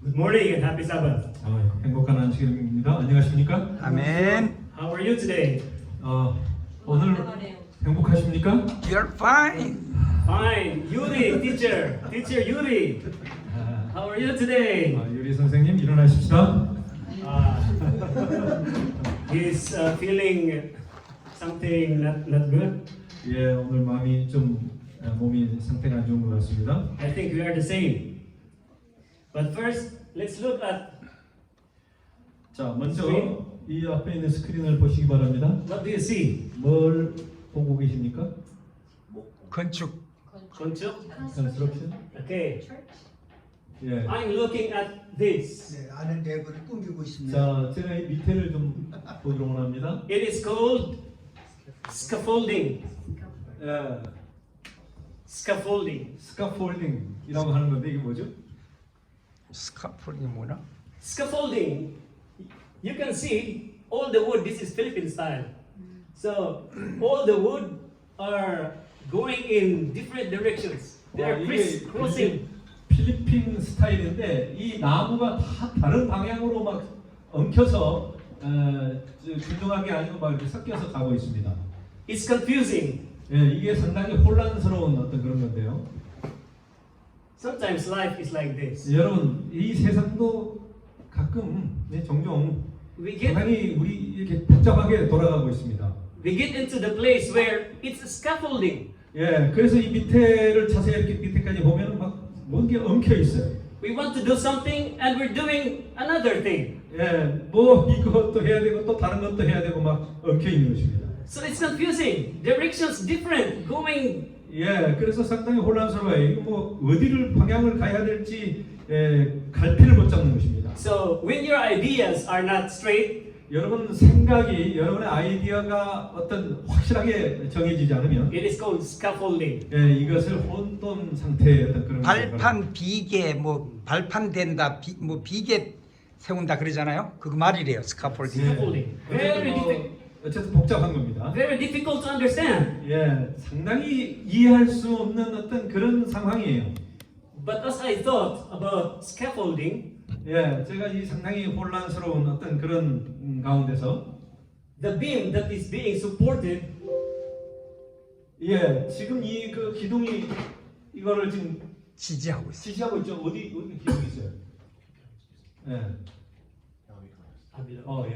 Good morning and happy Sabbath. 행복한 안식일입니다. 안녕하십니까? 아멘. How are you today? 오늘 행복하십니까? You're fine. Fine. Yuri, teacher Yuri. How are you today? 유리 선생님 일어나십시다. He's feeling something not good. 예, 오늘 몸이 상태가 안 좋은 것 같습니다. I think we are the same. But first, let's look at 자, 먼저 이 앞에 있는 스크린을 보시기 바랍니다. what do you see? 뭘 보고 계십니까? 건축. 건축? Construction. Okay. 예. I'm looking at this. 네, 아는 대부를 꾸미고 있습니다. 자, 제가 이 밑에를 좀 보도록 원합니다. It is called scaffolding. 예. Scaffolding. 스카폴딩이라고 하는 건데 이게 뭐죠? 스카폴이 뭐나? Scaffolding. You can see all the wood. This is Philippine style. So all the wood are going in different directions. They are crisscrossing. 필리핀 스타일인데 이 나무가 다 다른 방향으로 막 엉켜서 균등하게 아니고 막 이렇게 섞여서 가고 있습니다. It's confusing. 예, 이게 상당히 혼란스러운 어떤 그런 건데요. Sometimes life is like this. 여러분, 이 세상도 가끔 종종 We get 상당히 우리 이렇게 복잡하게 돌아가고 있습니다. into the place where it's scaffolding. 예, 그래서 이 밑에를 자세히 이렇게 밑에까지 보면 막 뭔게 엉켜 있어요. We want to do something and we're doing another thing. 예, 뭐 이것도 해야 되고 또 다른 것도 해야 되고 막 엉켜 있는 것입니다. So it's confusing. Directions different. Going. 예, 그래서 상당히 혼란스러워요. 이거 뭐 어디를 방향을 가야 될지 갈피를 못 잡는 것입니다. So when your ideas are not straight, 여러분 생각이 여러분의 아이디어가 어떤 확실하게 정해지지 않으면 it is called scaffolding. 예, 이것을 혼돈 상태의 어떤 그런 발판 비계 뭐 발판 된다 뭐 비계 세운다 그러잖아요. 그거 말이래요. 스카폴딩. Scaffolding. 어쨌든 복잡한 겁니다. Very difficult to understand. 예, 상당히 이해할 수 없는 어떤 그런 상황이에요. But as I thought about scaffolding, 예, 제가 이 상당히 혼란스러운 어떤 그런 가운데서 the beam that is being supported 예, 지금 이 그 기둥이 이거를 지금 지지하고 있어. 지지하고 있죠. 어디 기둥이 있어요? 예. 예. 오케이.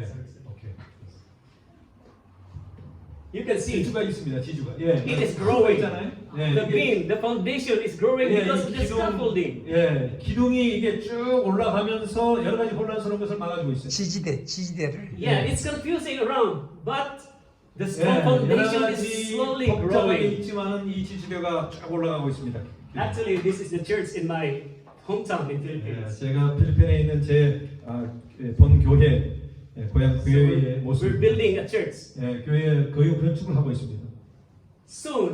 you can see 지주가 있습니다. 지주가. 예. it is growing. 있잖아요. 예. The 이게- beam, the foundation is growing 예, because 이 of the scaffolding. 예, 기둥이 이게 쭉 올라가면서 여러 가지 혼란스러운 것을 막아주고 있어요. 지지대를. Yeah, it's confusing around, but the 예, strong 여러 foundation is 가지 slowly 복잡하게 growing. 있지만은 이 지지대가 쭉 올라가고 있습니다. Actually, this is the church in my hometown in 예, Philippines. 제가 필리핀에 있는 제 본 교회, 고향 So 교회의 we're 모습, building a church. 교회 거의 건축을 하고 있습니다. Soon,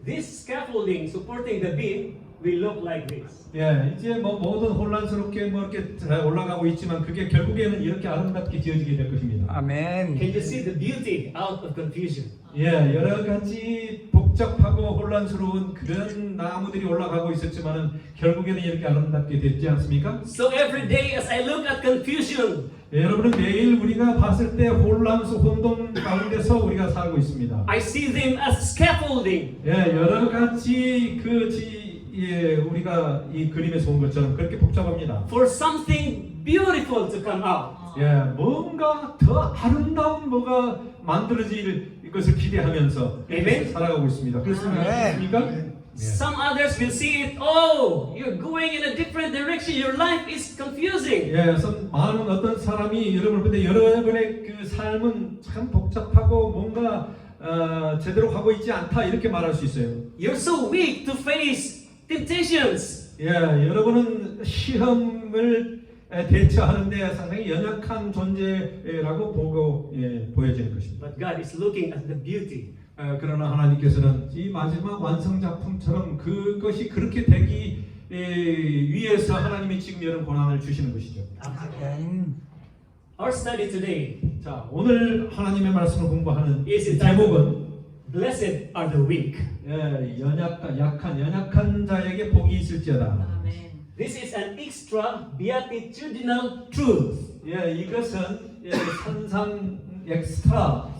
this scaffolding supporting the beam will look like this. 예, 이제 뭐 모든 혼란스럽게 뭐 이렇게 잘 올라가고 있지만 그게 결국에는 이렇게 아름답게 지어지게 될 것입니다. 아멘. Can you see the beauty out of confusion? 예, 여러 가지 복잡하고 혼란스러운 그런 나무들이 올라가고 있었지만은 결국에는 이렇게 아름답게 됐지 않습니까? So every day as I look at confusion, 예, 여러분은 매일 우리가 봤을 때 혼돈 가운데서 우리가 살고 있습니다. I see them as scaffolding. 예, 여러 가지 우리가 이 그림에서 본 것처럼 그렇게 복잡합니다. For something beautiful to come out. 예, 뭔가 더 아름다운 뭐가 만들어질 것을 기대하면서 아멘. 살아가고 있습니다. 그렇습니까? 네. Some others will see it. Oh, you're going in a different direction. Your life is confusing. 예, 많은 어떤 사람이 여러분을 볼 때 여러분의 그 삶은 참 복잡하고 뭔가 제대로 가고 있지 않다 이렇게 말할 수 있어요. You're so weak to face temptations. 예, 여러분은 시험을 대처하는데 상당히 연약한 존재라고 보여지는 것입니다. But God is looking at the beauty. 그러나 하나님께서는 이 마지막 완성 작품처럼 그것이 그렇게 되기 위해서 하나님이 지금 이런 고난을 주시는 것이죠. 아멘. Our study today 자, 오늘 하나님의 말씀을 공부하는 is 제목은 Blessed are the weak. 연약한 자에게 복이 있을지어다. 아멘. This is an extra beatitudinal truth. 예, 이것은 예,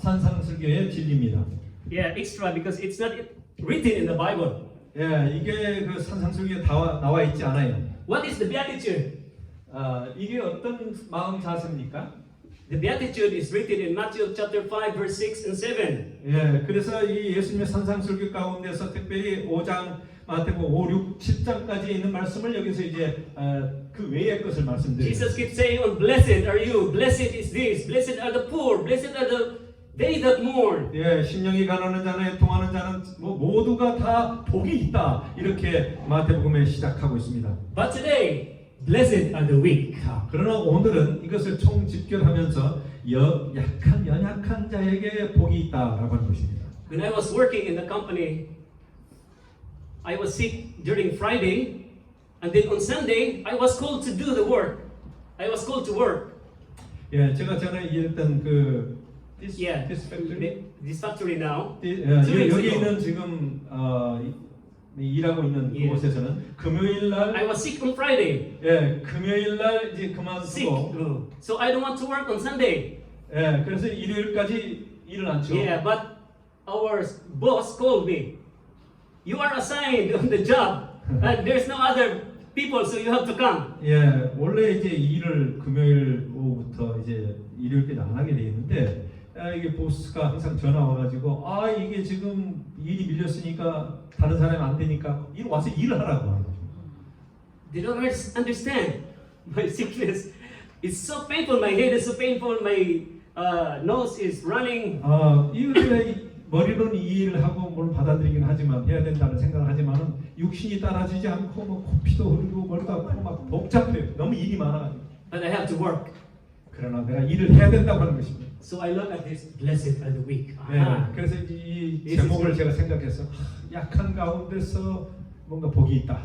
산상설교의 진리입니다. Yeah, extra because it's not written in the Bible. 예, 이게 그 산상설교에 나와 있지 않아요. What is the beatitude? 이게 어떤 마음 자세입니까? The beatitude is written in Matthew chapter 5 verse 6 and 7. 예, 그래서 이 예수님의 산상설교 가운데서 특별히 5장, 마태복음 5, 6, 7장까지 있는 말씀을 여기서 이제 그 외의 것을 말씀드립니다. Jesus keeps saying, "Oh, blessed are you, blessed is this, blessed are the poor, blessed are they that mourn." 예, 심령이 가난한 자는 애통하는 자는 모두가 다 복이 있다. 이렇게 마태복음에 시작하고 있습니다. But today, blessed are the weak. 자, 그러나 오늘은 이것을 총집결하면서 약한 연약한 자에게 복이 있다라고 하는 것입니다. When I was working in the company, I was sick during Friday, and then on Sunday, I was called to do the work. I was called to work. 예, 제가 전에 일했던 그 Yeah, this factory, this factory now. 여기 있는 지금 일하고 있는 예. 그곳에서는 금요일 날 I was sick on Friday. 예, 금요일 날 이제 Sick. 그만두고 So I don't want to work on Sunday. 예, 그래서 일요일까지 일을 안 쳐. Yeah, but our boss called me. You are assigned on the job, and there's no other people, so you have to come. 예, 원래 이제 일을 금요일 오후부터 이제 일요일까지 안 하게 돼 있는데 이게 보스가 항상 전화 와가지고 이게 지금 일이 밀렸으니까 다른 사람이 안 되니까 와서 일을 하라고 하는 거죠. They don't understand my sickness. It's so painful. My head is so painful. My nose is running. 이것을 머리로는 이해를 하고 뭘 받아들이긴 하지만 해야 된다는 생각을 하지만은 육신이 따라주지 않고 뭐 코피도 흐르고 머리도 아프고 막 복잡해요. 너무 일이 많아가지고. But I have to work. 그러나 내가 일을 해야 된다고 하는 것입니다. So I look at this. Blessed are the weak. 네, 그래서 이 제목을 제가 생각해서 약한 가운데서 뭔가 복이 있다.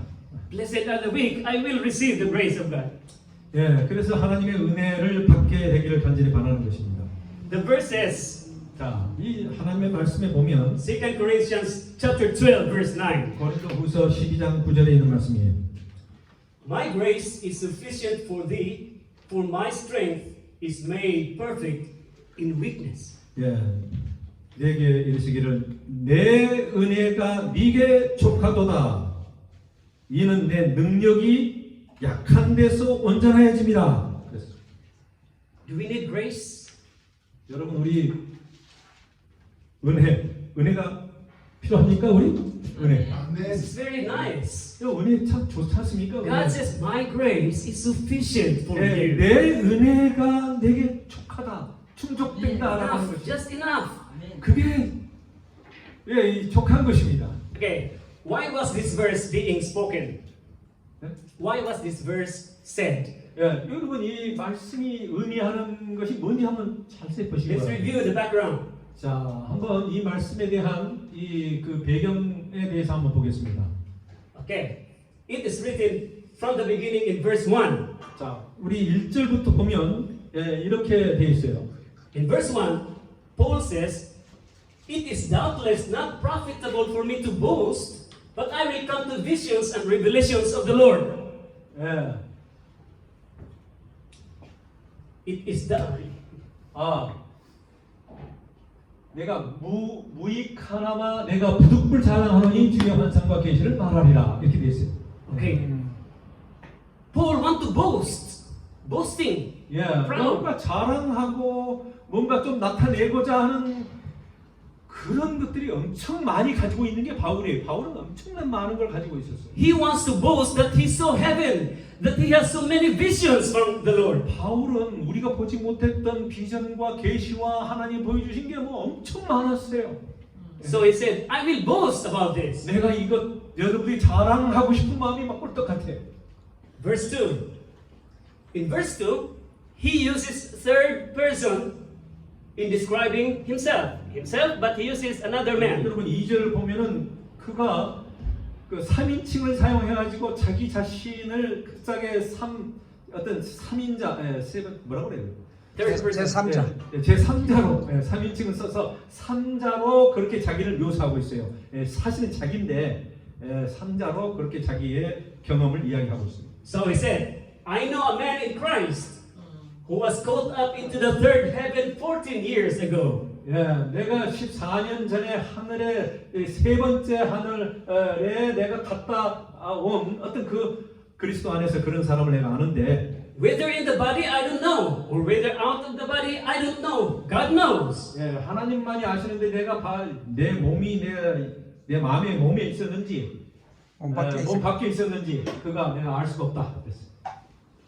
Blessed are the weak. I will receive the grace of God. 예, 그래서 하나님의 은혜를 받게 되기를 간절히 바라는 것입니다. The verse says, 자, 이 하나님의 말씀에 보면 2 Corinthians chapter 12 verse 9. 고린도후서 12장 9절에 있는 말씀이에요. My grace is sufficient for thee, for my strength is made perfect in weakness. 예, 내게 이르시기를 내 은혜가 네게 족하도다. 이는 내 능력이 약한 데서 온전하여짐이라. 그랬어. Do we need grace? 여러분 우리 은혜가 필요합니까 우리? 은혜. 아멘. It's very nice. 은혜 참 좋지 않습니까? God says, my grace is sufficient for 예, you. 내 은혜가 내게 족하다, 충족된다라고 하는 Enough, 것이. just enough. 그게 예, 이 족한 것입니다. Okay, why was this verse being spoken? 네? Why was this verse said? 예, 여러분 이 말씀이 의미하는 것이 뭔지 한번 자세히 보시기 Let's 바랍니다. review the background. 자, 한번 이 말씀에 대한 이 그 배경에 대해서 한번 보겠습니다. Okay, it is written from the beginning in verse 1. 자, 우리 1절부터 보면 예, 이렇게 돼 있어요. In verse 1, Paul says, "It is doubtless not profitable for me to boast, but I recount the visions and revelations of the Lord." 예. It is that. 내가 무익하나마 내가 부득불 자랑하노니 주의 환상과 계시를 말하리라 이렇게 돼 있어요. Okay. Paul want to boast, boasting. 예, proud. 뭔가 자랑하고 뭔가 좀 나타내고자 하는 그런 것들이 엄청 많이 가지고 있는 게 바울이에요. 바울은 엄청난 많은 걸 가지고 있었어요. He wants to boast that he saw heaven, that he has so many visions from the Lord. 바울은 우리가 보지 못했던 비전과 계시와 하나님 보여주신 게 뭐 엄청 많았어요. So he said, "I will boast about this." 내가 이것 여러분들이 자랑하고 싶은 마음이 막 꿀떡 같아. Verse 2. In verse 2, he uses third person in describing himself, but he uses another man. 여러분 2절을 보면은 그가 그 3인칭을 사용해가지고 자기 자신을 크게 어떤 3인자, 뭐라고 그래요? Third person. 제3자. 제3자로 3인칭을 써서 3자로 그렇게 자기를 묘사하고 있어요. 사실은 자기인데 3자로 그렇게 자기의 경험을 이야기하고 있습니다. So he said, I know a man in Christ who was caught up into the third heaven 14 years ago. 예, 내가 14년 전에 하늘의 세 번째 하늘에 내가 갔다 온 어떤 그 그리스도 안에서 그런 사람을 내가 아는데 Whether in the body, I don't know. Or whether out of the body, I don't know. God knows. 예, 하나님만이 아시는데 내가 내 몸이 내 마음의 몸에 있었는지 몸 밖에 몸 밖에 있었는지 그가 내가 알 수가 없다. 그랬어요.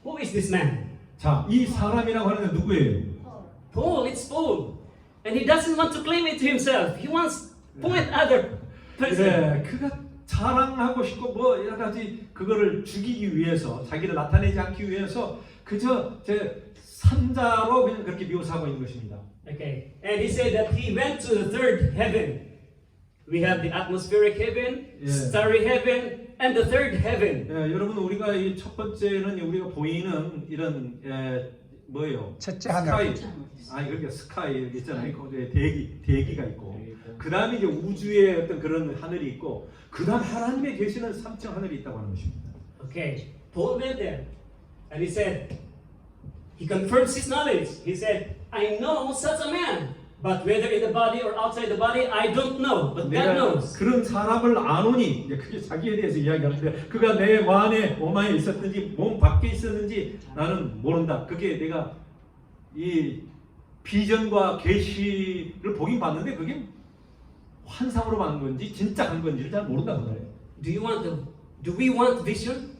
Who is this man? 자, 이 사람이라고 하는 게 누구예요? Paul, it's Paul. And he doesn't want to claim it to himself. He wants to point other person. 예, 그가 자랑하고 싶고 뭐 여러 가지 그거를 죽이기 위해서 자기를 나타내지 않기 위해서 그저 제 산자로 그냥 그렇게 묘사하고 있는 것입니다. Okay. And he said that he went to the third heaven. We have the atmospheric heaven, Yeah. starry heaven, and the third heaven. 예, 여러분 우리가 이 첫 번째는 우리가 보이는 이런 뭐예요? 첫째 하늘. 스카이. 아니 그러니까 스카이 있잖아요. 거기에 대기가 있고 그 다음에 이제 우주의 어떤 그런 하늘이 있고 그 다음 하나님의 계시는 3층 하늘이 있다고 하는 것입니다. Okay. Paul went there. And he said, he confirms his knowledge. He said, I know such a man. But whether in the body or outside the body, I don't know. But God 내가 knows. 그런 사람을 아노니 이제 그게 자기에 대해서 이야기하는데 그가 내 몸 안에 있었든지 몸 밖에 있었는지 나는 모른다. 그게 내가 이 비전과 계시를 보긴 봤는데 그게 환상으로 본 건지 진짜 한 건지를 잘 모른다고 그래요. Do we want vision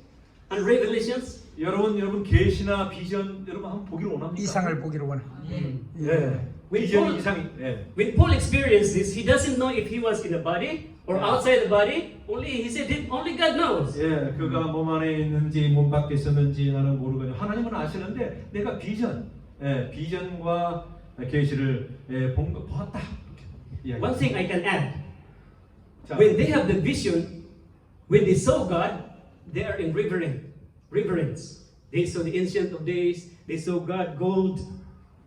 and revelations? 여러분 계시나 비전 여러분 한번 보기를 원합니까? 이상을 보기를 원해. 예. 비전 이상이. 예. When Paul experienced this, he doesn't know if he was in the body or outside the body. He said only God knows. 예, 그가 몸 안에 있는지 몸 밖에 있었는지 나는 모르거든요. 하나님은 아시는데 내가 비전과 계시를 보았다. One thing I can add. 자, When they have the vision, when they saw God, they are in reverence. They saw the Ancient of Days. They saw God, gold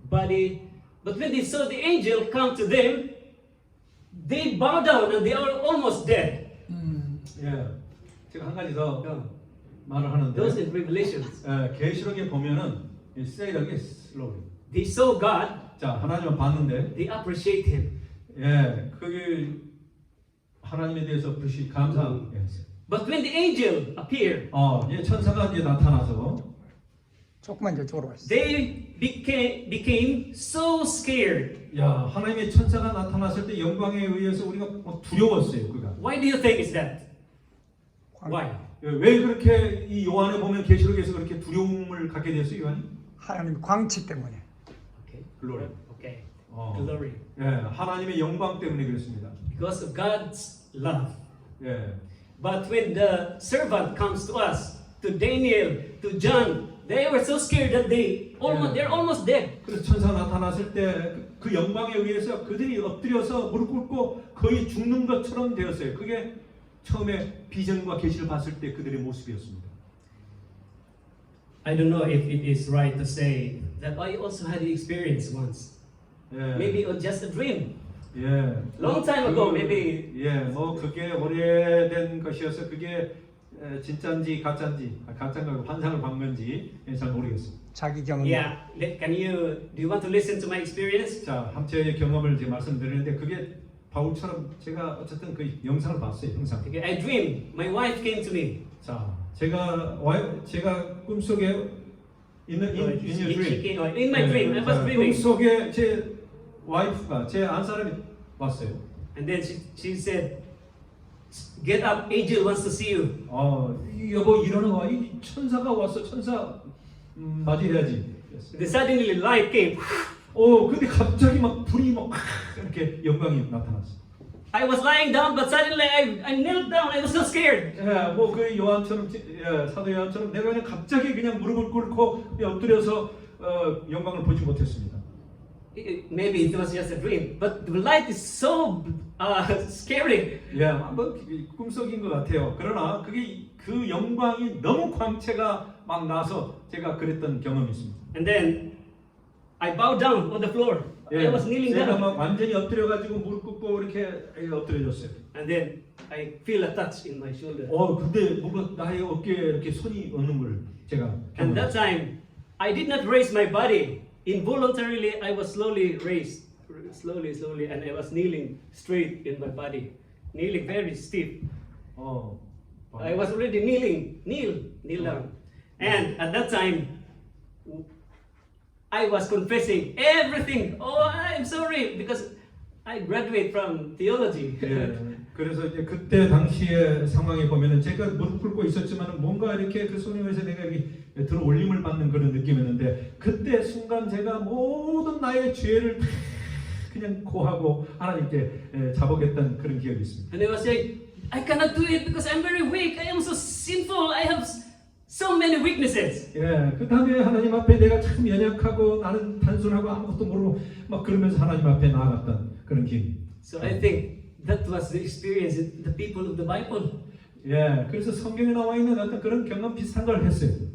body. But when they saw the angel come to them, they bow down and they are almost dead. 예, 제가 한 가지 더 말을 하는데 Those in Revelations. 계시록에 보면은 say it again slowly. They saw God. 자, 하나님을 봤는데 They appreciate Him. 예, 그게 하나님에 대해서 그것이 감사했어요. But when the angel appeared, 예, 천사가 이제 나타나서 조금만 이쪽으로 왔어. they became so scared. 야, 하나님의 천사가 나타났을 때 영광에 의해서 우리가 막 두려웠어요, 그가. Why do you think is that? Why? 예, 왜 그렇게 이 요한에 보면 계시록에서 그렇게 두려움을 갖게 됐어요, 요한이? 하나님 광채 때문에. Okay. 글로리. Okay. 어. Glory. 예, 하나님의 영광 때문에 그렇습니다. Because of God's love. 예. But when the servant comes to us, to Daniel, to John, they were so scared that they're almost dead. 그래서 천사가 나타났을 때 그 영광에 의해서 그들이 엎드려서 무릎 꿇고 거의 죽는 것처럼 되었어요. 그게 처음에 비전과 계시를 봤을 때 그들의 모습이었습니다. I don't know if it is right to say that I also had the experience once. 예. Maybe it was just a dream. 예. Long time ago, maybe. 예, 뭐 그게 오래된 것이어서 그게 진짜인지 가짜인지, 가짜인가 환상을 본 건지 잘 모르겠습니다. 자기 경험. Yeah. Do you want to listen to my experience? 자, 함체의 경험을 이제 말씀드리는데 그게 바울처럼 제가 어쨌든 그 영상을 봤어요, 영상. Okay, I dreamed. My wife came to me. 자, 제가 꿈속에 있는 In my dream, I was dreaming. 꿈속에 제 와이프가 제 안사람이 왔어요. And then she said, "Get up, angel wants to see you." 여보 일어나, 이 천사가 왔어, 천사 맞이해야지. Then suddenly light came. 근데 갑자기 막 불이 막 이렇게 영광이 나타났어. I was lying down, but suddenly I knelt down. I was so scared. 예, 뭐 그 요한처럼, 사도 요한처럼 내가 그냥 갑자기 그냥 무릎을 꿇고 엎드려서 영광을 보지 못했습니다. Maybe it was just a dream, but the light is so scary. 예, 뭐 꿈속인 것 같아요. 그러나 그게 그 영광이 너무 광채가 막 나서 제가 그랬던 경험이 있습니다. And then I bowed down on the floor. I was kneeling 제가 down. 막 완전히 엎드려가지고 무릎 꿇고 굽고 이렇게 엎드려졌어요. And then I feel a touch in my shoulder. 근데 뭔가 나의 어깨에 이렇게 손이 오는 걸 제가 And that time, I did not raise my body. Involuntarily, I was slowly raised, slowly, and I was kneeling straight in my body, kneeling very stiff. I was already kneel down. And at that time, I was confessing everything. Oh, I'm sorry, because I graduate from theology. 예, 그래서 이제 그때 당시의 상황에 보면은 제가 무릎 꿇고 있었지만은 뭔가 이렇게 그 손님에서 내가 이렇게 들어 올림을 받는 그런 느낌이었는데 그때 순간 제가 모든 나의 죄를 다 그냥 고하고 하나님께 자복했던 그런 기억이 있습니다. And I was saying, I cannot do it because I'm very weak. I am so sinful. I have so many weaknesses. 예, 그 다음에 하나님 앞에 내가 참 연약하고 나는 단순하고 아무것도 모르고 막 그러면서 하나님 앞에 나아갔던 그런 기억. So I think that was the experience of the people of the Bible. 예, 그래서 성경에 나와 있는 어떤 그런 경험 비슷한 걸 했어요.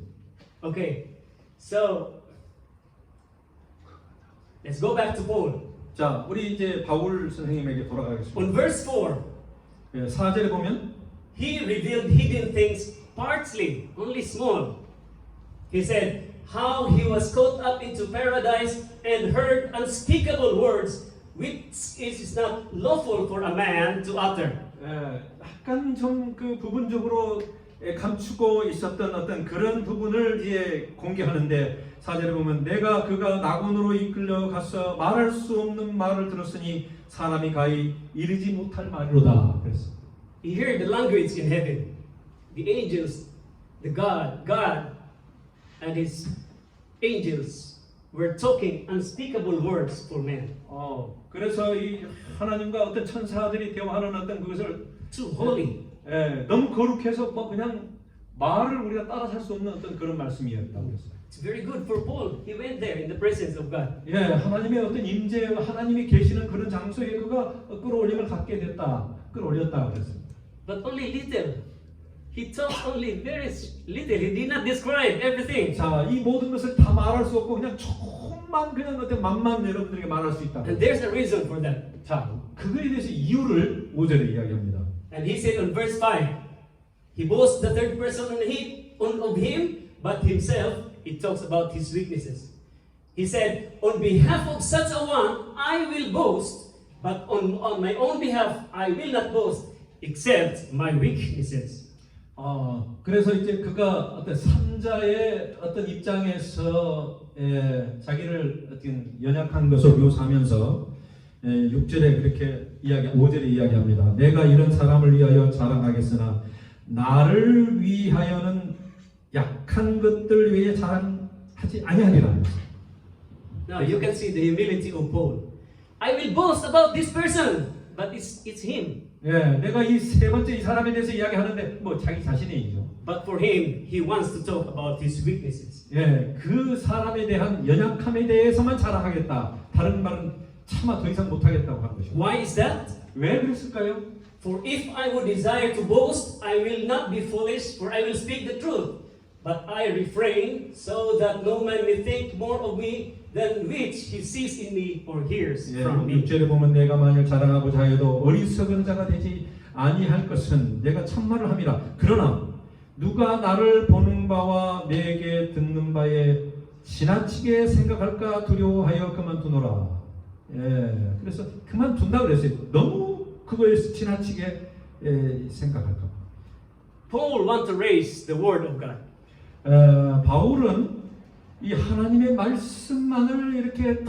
Okay, so let's go back to Paul. 자, 우리 이제 바울 선생님에게 돌아가겠습니다. On verse 4, 예, 4절에 보면 he revealed hidden things partly, only small. He said how he was caught up into paradise and heard unspeakable words which it is not lawful for a man to utter. 예, 약간 좀 그 부분적으로 감추고 있었던 어떤 그런 부분을 이제 공개하는데 4절에 보면 내가 그가 낙원으로 이끌려 가서 말할 수 없는 말을 들었으니 사람이 가히 이르지 못할 말이로다. 그랬어. He heard the language in heaven, the angels, the God and his angels were talking unspeakable words for men. 그래서 이 하나님과 어떤 천사들이 대화하는 어떤 그것을 Too holy. 너무 거룩해서 뭐 그냥 말을 우리가 따라살 수 없는 어떤 그런 말씀이었다고 그랬어요. It's very good for Paul. He went there in the presence of God. 예, 하나님의 어떤 임재, 하나님이 계시는 그런 장소에 그가 끌어올림을 갖게 됐다, 끌어올렸다 그랬어요. But only little. He talked only very little. He did not describe everything. 자, 이 모든 것을 다 말할 수 없고 그냥 조금만 그냥 어떤 맛만 여러분들에게 말할 수 있다. And there's a reason for that. 자, 그거에 대해서 이유를 5절에 이야기합니다. And he said on verse 5, he boasts the third person of him, but himself, he talks about his weaknesses. He said, on behalf of such a one, I will boast, but on my own behalf, I will not boast, except my weaknesses. 그래서 이제 그가 어떤 삼자의 어떤 입장에서 자기를 어떤 연약한 것을 묘사하면서 6절에 그렇게 5절에 이야기합니다. 내가 이런 사람을 위하여 자랑하겠으나 나를 위하여는 약한 것들 위해 자랑하지 아니하리라. Now you can see the humility of Paul. I will boast about this person, but it's him. 내가 이 세 번째 이 사람에 대해서 이야기하는데 뭐 자기 자신이죠. But for him, he wants to talk about his weaknesses. 그 사람에 대한 연약함에 대해서만 자랑하겠다. 다른 말은 차마 더 이상 못하겠다고 하는 것이죠. Why is that? 왜 그랬을까요? For if I would desire to boast, I will not be foolish, for I will speak the truth. But I refrain, so that no man may think more of me than which he sees in me or hears from me. 6절에 보면 내가 만일 자랑하고자 하여도 어리석은 자가 되지 아니할 것은 내가 참말을 함이라. 그러나 누가 나를 보는 바와 내게 듣는 바에 지나치게 생각할까 두려워하여 그만두노라. 그래서 그만둔다 그랬어요. 너무 그거에 지나치게 생각할까 봐. Paul wants to raise the word of God. 바울은 이 하나님의 말씀만을 이렇게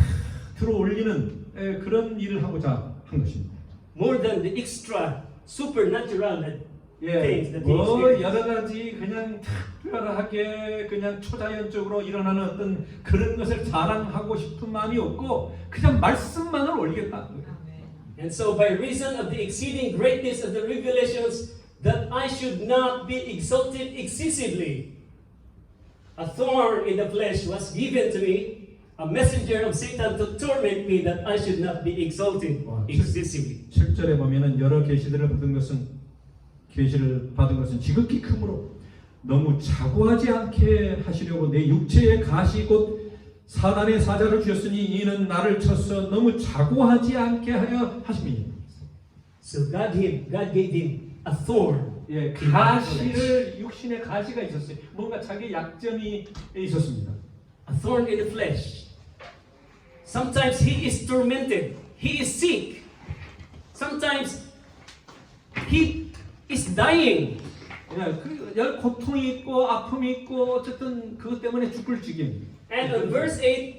들어올리는 그런 일을 하고자 한 것입니다. More than the extra supernatural things that he 뭐 experienced. 여러 가지 그냥 특별하게 그냥 초자연적으로 일어나는 어떤 그런 것을 자랑하고 싶은 마음이 없고 그냥 말씀만을 올리겠다. And so by reason of the exceeding greatness of the revelations, that I should not be exalted excessively, a thorn in the flesh was given to me, a messenger of Satan to torment me, that I should not be exalted excessively. 7절에 보면은 여러 계시를 받은 것은 지극히 크므로 너무 자고하지 않게 하시려고 내 육체의 가시 곧 사단의 사자를 주셨으니 이는 나를 쳐서 너무 자고하지 않게 하여 하심이니. So God gave him a thorn. 예, 가시를 육신의 가시가 있었어요. 뭔가 자기 약점이 있었습니다. A thorn in the flesh. Sometimes he is tormented. He is sick. Sometimes he is dying. 예, 그 고통이 있고 아픔이 있고 어쨌든 그것 때문에 죽을 지경. And in verse 8,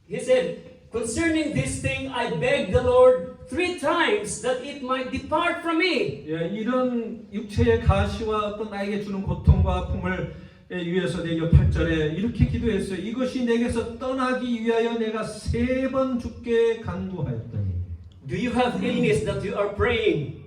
he said, concerning this thing I begged the Lord 3 times that it might depart from me. 예, 이런 육체의 가시와 어떤 나에게 주는 고통과 아픔을 위해서 내가 8절에 이렇게 기도했어요. 이것이 내게서 떠나기 위하여 내가 3번 주께 간구하였더니. Do you have illness that you are praying?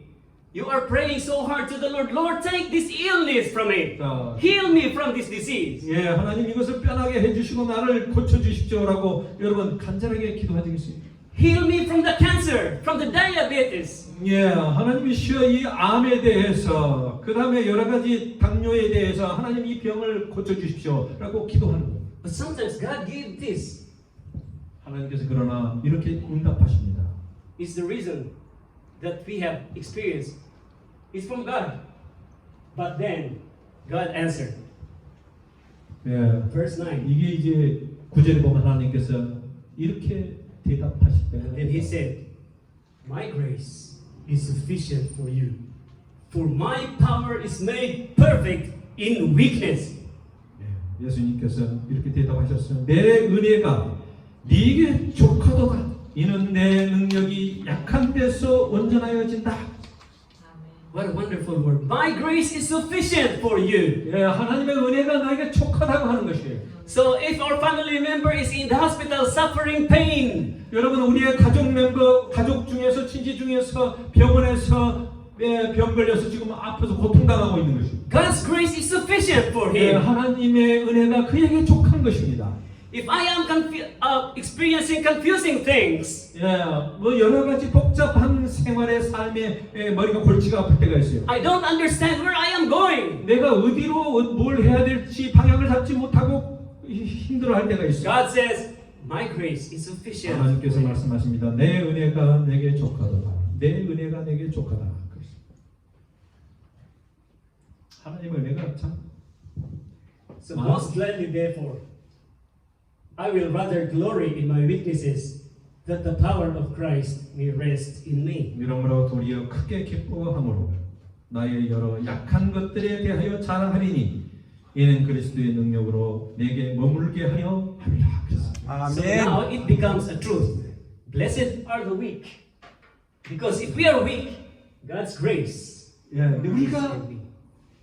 You are praying so hard to the Lord. Lord, take this illness from me. Heal me from this disease. 예, 하나님 이것을 편하게 해주시고 나를 고쳐주십시오라고 여러분 간절하게 기도하시겠어요? Heal me from the cancer, from the diabetes. 예, 하나님이시여 이 암에 대해서 그 다음에 여러 가지 당뇨에 대해서 하나님 이 병을 고쳐주십시오라고 기도하는 거예요. But sometimes God gave this. 하나님께서 그러나 이렇게 응답하십니다. It's the reason that we have experienced. It's from God. But then God answered. 예, Verse 9. 이게 이제 구절에 보면 하나님께서 이렇게 대답하실 때가 Then he said, my grace is sufficient for you. For my power is made perfect in weakness. 예, 예수님께서 이렇게 대답하셨어요. 내 은혜가 네게 족하도다. 이는 내 능력이 약한 데서 온전하여진다. What a wonderful word. My grace is sufficient for you. 예, 하나님의 은혜가 너에게 족하다고 하는 것이에요. So if our family member is in the hospital suffering pain, 여러분 우리의 가족 중에서 친지 중에서 병원에서 병 걸려서 지금 아파서 고통당하고 있는 것입니다. God's grace is sufficient for 예, him. 하나님의 은혜가 그에게 족한 것입니다. If I am experiencing confusing things, 예, 뭐 여러 가지 복잡한 생활의 삶에 머리가 골치가 아플 때가 있어요. I don't understand where I am going. 내가 어디로 뭘 해야 될지 방향을 잡지 못하고 힘들어할 때가 있어요. God says, my grace is sufficient. 하나님께서 말씀하십니다. 내 은혜가 내게 족하도다. 내 은혜가 내게 족하다. 하나님의 은혜가 참. So most gladly, therefore, I will rather glory in my weaknesses, that the power of Christ may rest in me. 이러므로 도리어 크게 기뻐함으로 나의 여러 약한 것들에 대하여 자랑하리니 이는 그리스도의 능력으로 내게 머물게 하려 함이라. So 아멘. now it becomes a truth. Blessed are the weak, because if we are weak, God's grace 예, is 우리가 in me.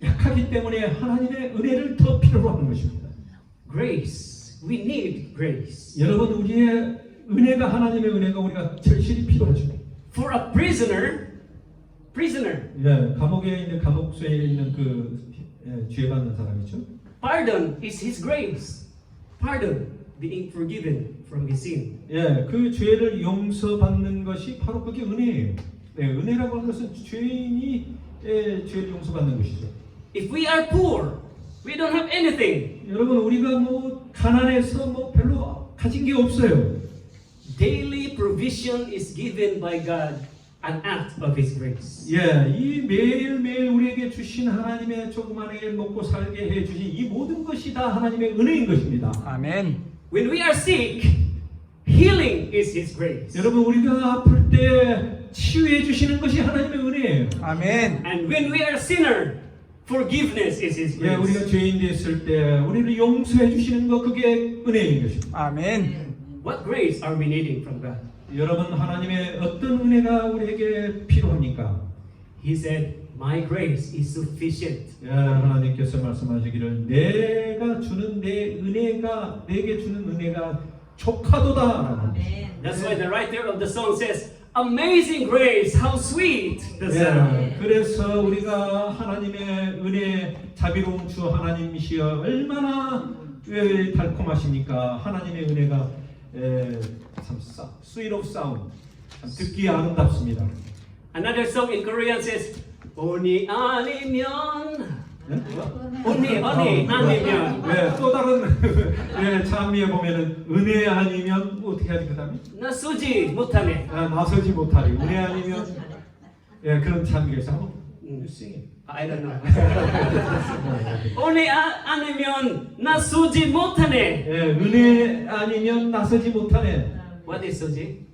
약하기 때문에 하나님의 은혜를 더 필요로 하는 것입니다. Grace, we need grace. 여러분 우리의 은혜가 하나님의 은혜가 우리가 절실히 필요하죠. For a prisoner, 예, 감옥에 있는 감옥소에 있는 그 죄받는 사람이죠. pardon is His grace. Pardon, being forgiven from his sin. 예, 그 죄를 용서받는 것이 바로 그게 은혜예요. 네, 은혜라고 하는 것은 죄인이 죄를 용서받는 것이죠. If we are poor, we don't have anything. 여러분 우리가 뭐 가난해서 뭐 별로 가진 게 없어요. Daily provision is given by God, an act of His grace. 예, 이 매일매일 우리에게 주신 하나님의 조그만하게 먹고 살게 해주신 이 모든 것이 다 하나님의 은혜인 것입니다. 아멘. When we are sick, healing is His grace. 여러분 우리가 아플 때 치유해 주시는 것이 하나님의 은혜예요. 아멘. And when we are sinner, forgiveness is His 예, 우리가 grace. 죄인 됐을 때 우리를 용서해 주시는 것 그게 은혜인 것입니다. 아멘. What grace are we needing from God? 여러분 하나님의 어떤 은혜가 우리에게 필요합니까? He said, "My grace is sufficient." 예, 하나님께서 말씀하시기를 내가 주는 내 은혜가 내게 주는 은혜가 족하도다. That's why the writer of the song says, "Amazing grace, how sweet the sound." 예, 그래서 우리가 하나님의 은혜 자비로운 주 하나님이시여 얼마나 달콤하십니까? 하나님의 은혜가 참 sweet of sound, 참 듣기 아름답습니다. Another song in Korean says, "Oni 아니면." Oni 아니면. 네, 또 다른 찬미에 보면은 은혜 아니면 어떻게 하지 그 다음에? 나서지 못하네. 나서지 못하리. 은혜 아니면 예, 그런 찬미가 있어. 한번 sing I don't know. 은혜 아니면 나서지 못하네. 예, 은혜 아니면 나서지 못하네. What is 소지?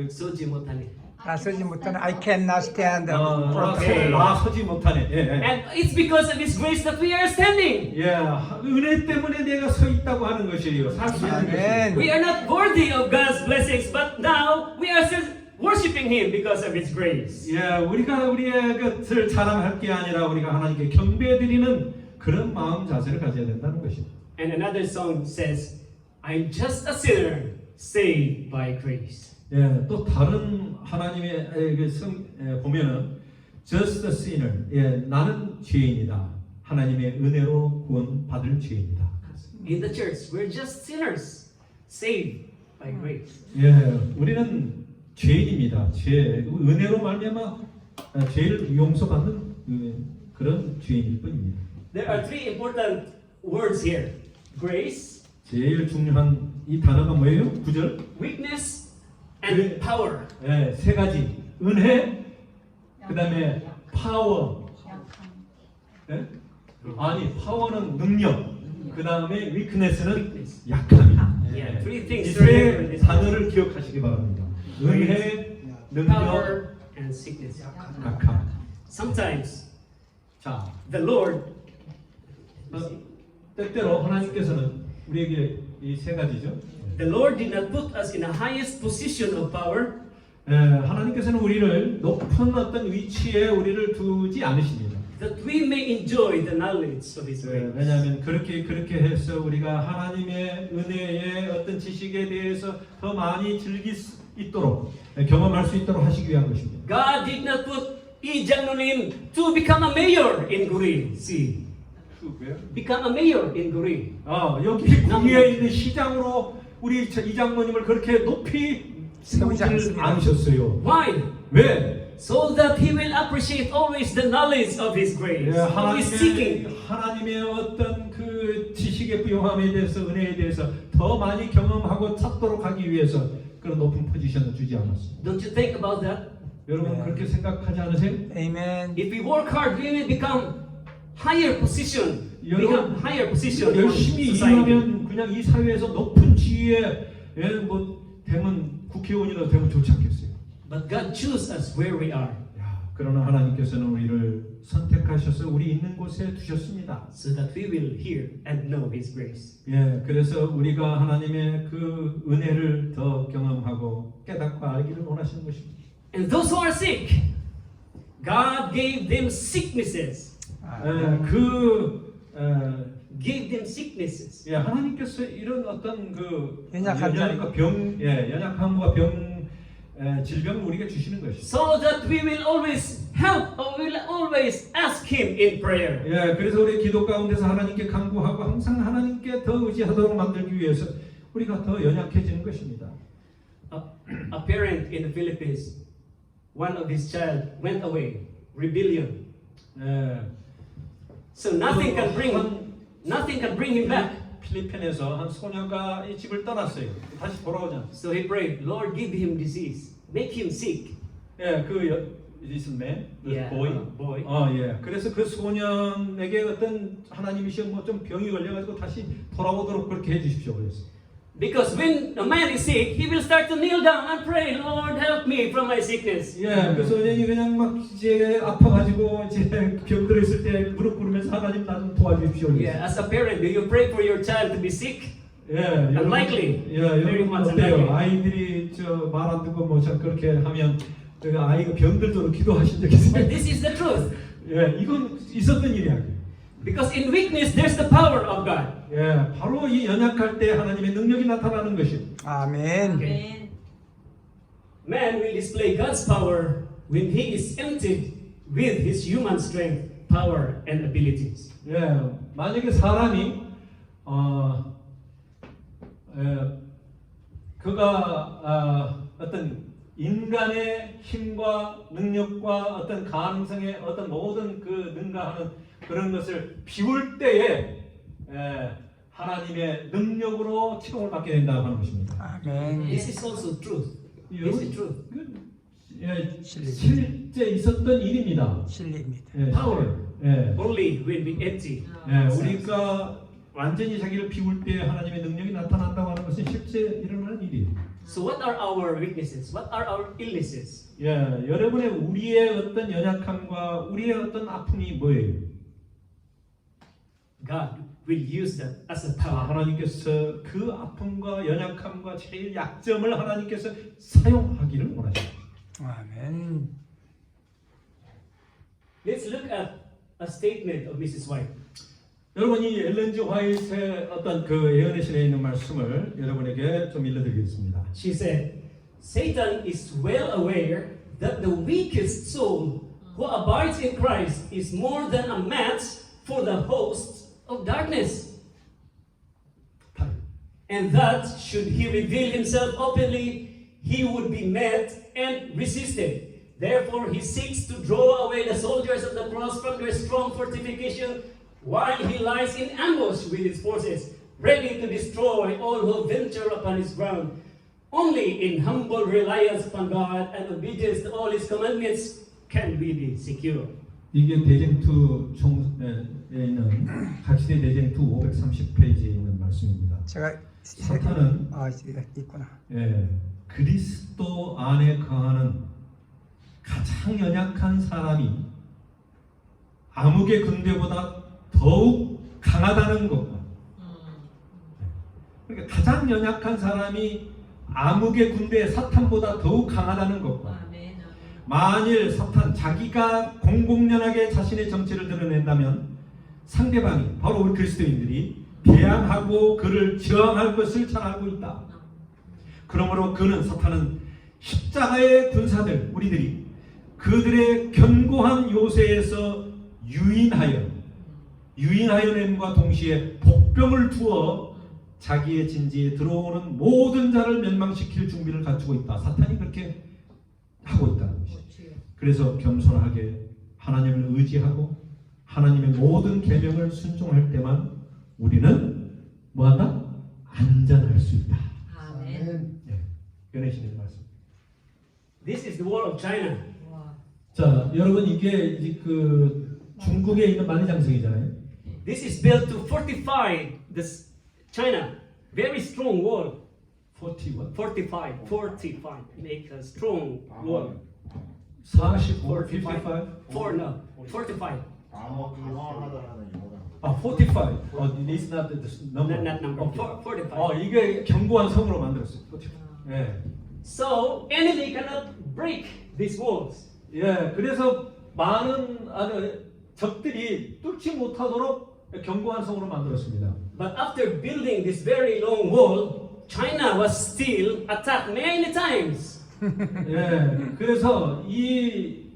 소지 못하네. 나서지 못하는 I cannot stand for pain. 나서지 못하네. 예, 예. And it's because of His grace that we are standing. 예, 은혜 때문에 내가 서 있다고 하는 것이에요. 살 수 있는 것이에요. 아멘. We are not worthy of God's blessings, but now we are still worshiping Him because of His grace. 예, 우리가 우리의 것을 자랑할 게 아니라 우리가 하나님께 경배드리는 그런 마음 자세를 가져야 된다는 것입니다. And another song says, I'm just a sinner saved by grace. 예, 또 다른 하나님의 보면은 just a sinner. 예, 나는 죄인이다. 하나님의 은혜로 구원받을 죄인이다. In the church, we're just sinners saved by grace. 예, 우리는 죄인입니다. 은혜로 말미암아 죄를 용서받는 그런 죄인일 뿐입니다. There are three important words here: grace, 제일 중요한 이 단어가 뭐예요? 9절. weakness, and power. 예, 세 가지. 은혜, 그다음에 파워. 예? 아니, 파워는 능력. 그다음에 위크네스는 약함이다. Yeah, three 이 things. 세 단어를 기억하시기 바랍니다. 은혜, 능력, Power and sickness. 약함. Sometimes 자, the Lord, 때때로 하나님께서는 우리에게 이 세 가지죠. the Lord did not put us in the highest position of power, 하나님께서는 우리를 높은 어떤 위치에 우리를 두지 않으십니다. that we may enjoy the knowledge of His grace. 왜냐하면 그렇게 해서 우리가 하나님의 은혜의 어떤 지식에 대해서 더 많이 즐길 수 있도록 경험할 수 있도록 하시기 위한 것입니다. God did not put E. Jangnonim to become a mayor in Guri. See, become a mayor in Guri. 여기 구미에 있는 시장으로 우리 이 장모님을 그렇게 높이 세우지 세우지 않습니다. 않으셨어요. Why? 왜? So that He will appreciate always the knowledge of His grace. Who is seeking. 하나님의 어떤 그 지식의 부요함에 대해서 은혜에 대해서 더 많이 경험하고 찾도록 하기 위해서 그런 높은 포지션을 주지 않았습니다. Don't you think about that? 여러분 그렇게 생각하지 않으세요? Amen. If we work hard, we will become higher position. Become higher position. in 열심히 society. 일하면 그냥 이 사회에서 높은 지위에 되면 국회의원이라도 되면 좋지 않겠어요? But God chooses us where we are, 그러나 하나님께서는 우리를 선택하셔서 우리 있는 곳에 두셨습니다. so that we will hear and know His grace. 그래서 우리가 하나님의 그 은혜를 더 경험하고 깨닫고 알기를 원하시는 것입니다. And those who are sick, God gave them sicknesses. Gave them sicknesses. 하나님께서 이런 어떤 그 연약한 연약함과 질병을 우리에게 주시는 것이죠. So that we will always help or we will always ask Him in prayer. 그래서 우리 기도 가운데서 하나님께 간구하고 항상 하나님께 더 의지하도록 만들기 위해서 우리가 더 연약해지는 것입니다. A parent in the Philippines, one of his child went away, rebellion. So nothing can bring him back. 필리핀에서 한 소녀가 이 집을 떠났어요. 다시 돌아오자. So he prayed, Lord, give him disease, make him sick. this man, Yeah, boy. boy. 그래서 그 소년에게 어떤 하나님이시 좀 병이 걸려가지고 다시 돌아오도록 그렇게 해주십시오 그랬어요. Because when a man is sick, he will start to kneel down and pray, Lord, help me from my sickness. 그 소년이 그냥 막 이제 아파가지고 이제 병들어 있을 때 무릎 꿇으면서 하나님 나 좀 도와주십시오. Yeah, as a parent, do you pray for your child to be sick? Unlikely. Very 여러분 much 어때요? unlikely. 아이들이 말 안 듣고 뭐 그렇게 하면 그 아이가 병들도록 기도하신 적 있어요? But this is the truth. 이건 있었던 일이야. Because in weakness, there's the power of God. 바로 이 연약할 때 하나님의 능력이 나타나는 것이에요. 아멘. Okay. Man will display God's power when he is emptied with his human strength, power, and abilities. 만약에 사람이 그가 어떤 인간의 힘과 능력과 어떤 가능성의 어떤 모든 그 능가하는 그런 것을 비울 때에 하나님의 능력으로 치동을 받게 된다고 하는 것입니다. 아멘. This is also truth. This is truth. 예, 실리. 실제 있었던 일입니다. 진리입니다. 예, Power. 예, Only when we empty. 예, 우리가 완전히 자기를 비울 때 하나님의 능력이 나타난다고 하는 것은 실제 일어나는 일이에요. So what are our weaknesses? What are our illnesses? 예, 여러분의 우리의 어떤 연약함과 우리의 어떤 아픔이 뭐예요? God will use that as a 자, power. 하나님께서 그 아픔과 연약함과 제일 약점을 하나님께서 사용하기를 원하십니다. 아멘. Let's look at a statement of Mrs. White. 여러분 이 엘렌 G 화이트의 어떤 그 예언의 신에 있는 말씀을 여러분에게 좀 일러드리겠습니다. She said, Satan is well aware that the weakest soul who abides in Christ is more than a match for the hosts of darkness. And that should he reveal himself openly, he would be met and resisted. Therefore, he seeks to draw away the soldiers of the cross from their strong fortification while he lies in ambush with his forces, ready to destroy all who venture upon his ground. Only in humble reliance upon God and obedience to all his commandments can we be secure. 이게 대쟁투 총에 있는 각시대 대쟁투 530페이지에 있는 말씀입니다. 제가 사탄은 있구나. 예, 그리스도 안에 거하는 가장 연약한 사람이 암흑의 군대보다 더욱 강하다는 것과 그러니까 가장 연약한 사람이 암흑의 군대 사탄보다 더욱 강하다는 것과 만일 사탄 자기가 공공연하게 자신의 정체를 드러낸다면 상대방이 바로 우리 그리스도인들이 대항하고 그를 저항할 것을 잘 알고 있다. 그러므로 그는 사탄은 십자가의 군사들 우리들이 그들의 견고한 요새에서 유인하여냄과 동시에 복병을 두어 자기의 진지에 들어오는 모든 자를 멸망시킬 준비를 갖추고 있다. 사탄이 그렇게 하고 있다는 것이죠. 그래서 겸손하게 하나님을 의지하고 하나님의 모든 계명을 순종할 때만 우리는 뭐한다? 안전할 수 있다. 아멘. 연애신의 말씀. This is the wall of China. 자, 여러분 이게 이제 그 중국에 있는 만리장성이잖아요. This is built to fortify this China. Very strong wall. 41. Fortify. Make a strong wall. 45, 55. 45. 강화하다라는 영어가 아, 45. It's not the number. Not number. Okay. 45. 이게 견고한 성으로 만들었어요. 45. 예. So enemy cannot break these walls. 예. 그래서 많은 적들이 뚫지 못하도록 견고한 성으로 만들었습니다. But after building this very long wall, China was still attacked many times. 예. 그래서 이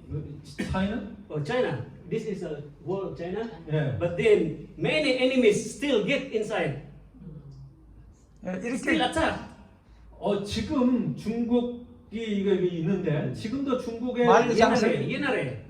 China? China. This is a wall of China. 예. But then many enemies still get inside. Still 이렇게 attack. 지금 중국이 이거 있는데 지금도 중국의 만리장성. 옛날에.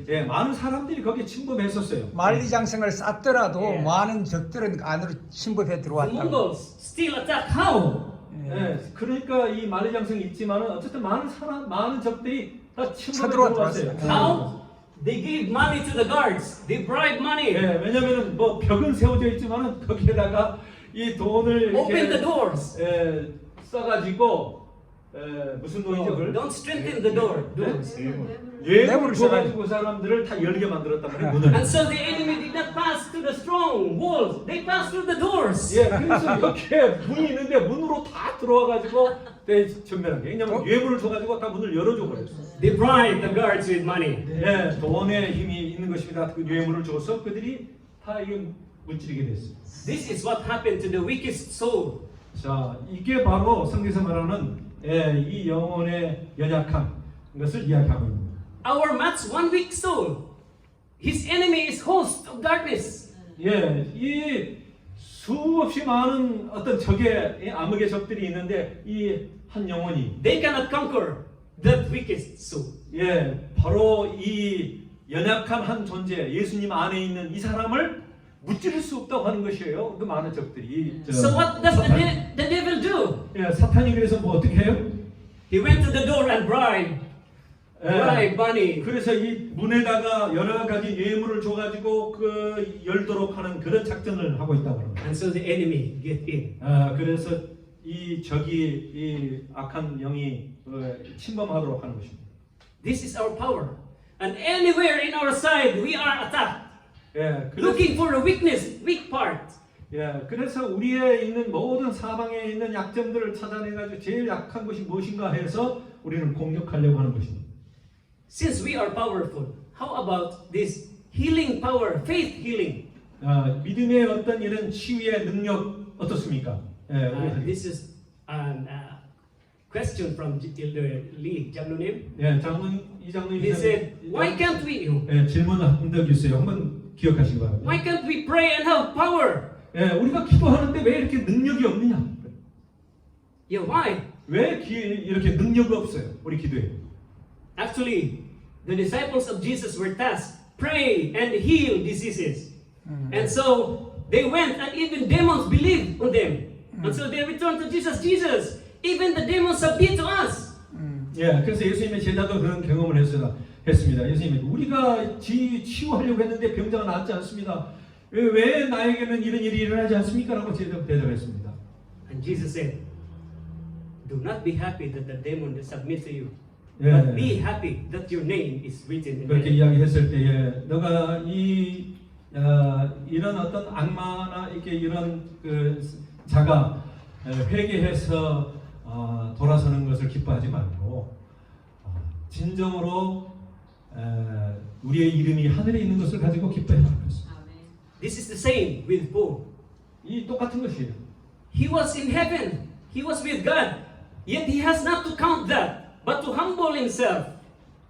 예, 많은 사람들이 거기에 침범했었어요. 만리장성을 쌓더라도 예. 많은 적들은 안으로 침범해 The 들어왔다고. Mongols still attack. How? 예, 그러니까 이 만리장성이 있지만은 어쨌든 많은 적들이 다 침범해 쳐들어와 들어왔어요. 들어왔어요. How? They give money to the guards. They bribe money. 예, 왜냐면은 뭐 벽은 세워져 있지만은 거기에다가 이 돈을 Open the doors. 써가지고 무슨 돈이죠? 그걸? Don't strengthen the doors. 예물을 줘가지고 그 사람들을 다 열게 만들었단 말이에요. 문을. And so the enemy did not pass through the strong walls. They passed through the doors. 예, 그래서 이렇게 문이 있는데 문으로 다 들어와가지고 전멸한 게. 왜냐면 예물을 줘가지고 다 문을 열어줘 버렸어. They bribe the guards with money. 예, 돈의 힘이 있는 것입니다. 그 예물을 줘서 그들이 다 이게 문지르게 됐어요. This is what happened to the weakest soul. 자, 이게 바로 성경에서 말하는 이 영혼의 연약함 것을 이야기하고 있습니다. Our match, one weak soul. His enemy is host of darkness. 예, 이 수없이 많은 어떤 적의 암흑의 적들이 있는데 이 한 영혼이 They cannot conquer that weakest soul. 예, 바로 이 연약한 한 존재, 예수님 안에 있는 이 사람을 무찌를 수 없다고 하는 것이에요. 그 많은 적들이. So what does the devil do? 예, 사탄이 그래서 뭐 어떻게 해요? He went to the door and bribed money. 그래서 이 문에다가 여러 가지 예물을 줘가지고 그 열도록 하는 그런 작전을 하고 있다고 합니다. And so the enemy get in. 그래서 이 적이 이 악한 영이 침범하도록 하는 것입니다. This is our power. And anywhere in our side, we are attacked. Looking for a weakness, weak part. 그래서 우리의 있는 모든 사방에 있는 약점들을 찾아내가지고 제일 약한 것이 무엇인가 해서 우리는 공격하려고 하는 것입니다. Since we are powerful, how about this healing power, faith healing? 믿음의 어떤 이런 치유의 능력 어떻습니까? This is a question from Lee 장로님. 이 장로님 He said, why can't we? 질문을 한 적 있어요. 한번 기억하시기 바랍니다. Why can't we pray and have power? 우리가 기도하는데 왜 이렇게 능력이 없느냐? Yeah, why? 왜 이렇게 능력이 없어요? 우리 기도에. Actually, the disciples of Jesus were tasked, pray and heal diseases. And so they went and even demons believed on them. And so they returned to Jesus. Jesus, even the demons submit to us. 그래서 예수님의 제자도 그런 경험을 했습니다. 예수님이 우리가 치유하려고 했는데 병자가 낫지 않습니다. 왜 나에게는 이런 일이 일어나지 않습니까? 라고 대답했습니다. And Jesus said, do not be happy that the demon submits to you. But be happy that your name is written in 그렇게 heaven. 이야기했을 때에 너가 이런 어떤 악마나 이런 그 자가 회개해서 돌아서는 것을 기뻐하지 말고 진정으로 우리의 이름이 하늘에 있는 것을 가지고 기뻐해라. This is the same with Paul. 이 똑같은 것이에요. He was in heaven. He was with God. Yet he has not to count that, but to humble himself.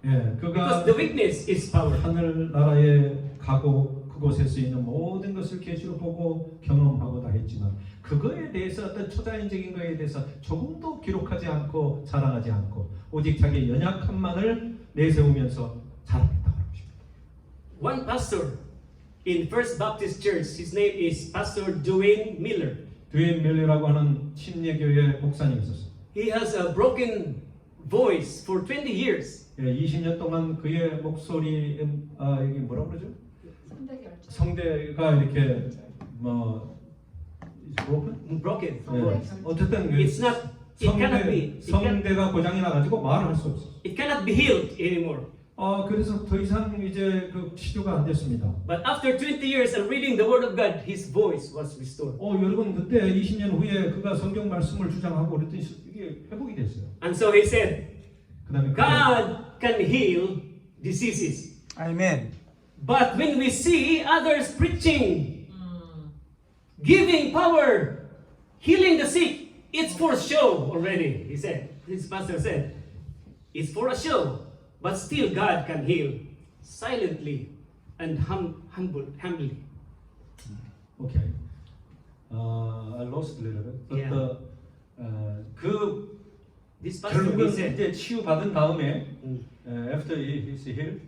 그가 Because the weakness is power. 하늘나라에 가고 그곳에 수 있는 모든 것을 계시로 보고 경험하고 다 했지만 그거에 대해서 어떤 초자연적인 거에 대해서 조금도 기록하지 않고 자랑하지 않고 오직 자기의 연약함만을 내세우면서 자랑했다고 합니다. One pastor in First Baptist Church, his name is Pastor Dwayne Miller. 드웨인 밀러라고 하는 침례교회 목사님이 있었어요. He has a broken voice for 20 years. 20년 동안 그의 목소리 이게 뭐라 그러죠? 성대가 이렇게 Broken. 어쨌든 It's not. It cannot be. 성대가 고장이 나가지고 말을 할 수 없어요. It cannot be healed anymore. 그래서 더 이상 이제 그 치료가 안 됐습니다. But after 20 years of reading the Word of God, his voice was restored. 여러분 그때 20년 후에 그가 성경 말씀을 주장하고 그랬더니 이게 회복이 됐어요. And so he said, 그다음에 God can heal diseases. 아멘. But when we see others preaching, giving power, healing the sick, it's for show already, he said. This pastor said, it's for a show. But still God can heal silently and humbly. Okay. I lost a little bit. But Yeah. This pastor he 결국은 said, 이제 치유 받은 다음에 after he's healed.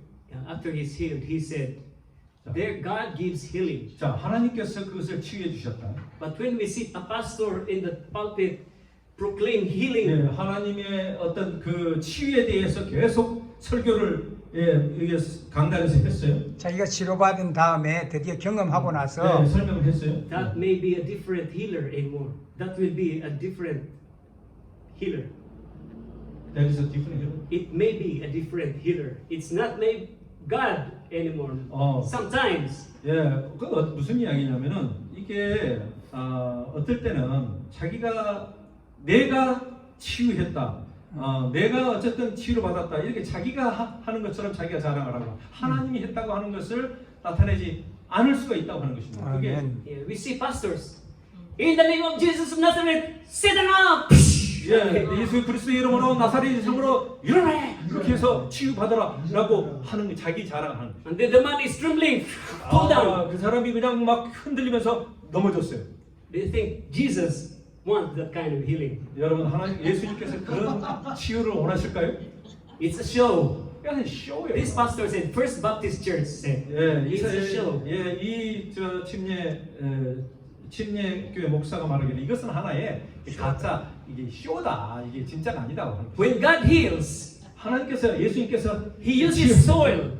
after he's healed, he said, there God gives healing. 자, 하나님께서 그것을 치유해 주셨다. But when we see a pastor in the pulpit proclaim healing, 하나님의 어떤 그 치유에 대해서 계속 설교를 이게 강단에서 했어요. 자기가 치료받은 다음에 드디어 경험하고 나서 설명을 했어요. that may be a different healer anymore. That will be a different healer. That is a different healer. It may be a different healer. It's not maybe God anymore. Sometimes. 그 무슨 이야기냐면은 이게 어떨 때는 자기가 내가 치유했다. 내가 어쨌든 치유를 받았다. 이렇게 자기가 하는 것처럼 자기가 자랑을 하고 하나님이 했다고 하는 것을 나타내지 않을 수가 있다고 하는 것입니다. 그게 아멘. We see pastors. In the name of Jesus of Nazareth, sit them up. 예수 그리스도의 이름으로 나사렛 이름으로 일어나 이렇게 해서 치유 받아라라고 하는 자기 자랑을 하는 거죠. And then the man is trembling, fall down. 그 사람이 그냥 막 흔들리면서 넘어졌어요. Do you think Jesus wants that kind of healing? 여러분 하나님 예수님께서 그런 치유를 원하실까요? It's a show. 그냥 쇼예요. This pastor said, First Baptist Church said, it's a show. 이 침례 침례교회 목사가 말하기를 이것은 하나의 가짜 이게 쇼다 이게 진짜가 아니다. When God heals, 하나님께서 예수님께서 He uses soil,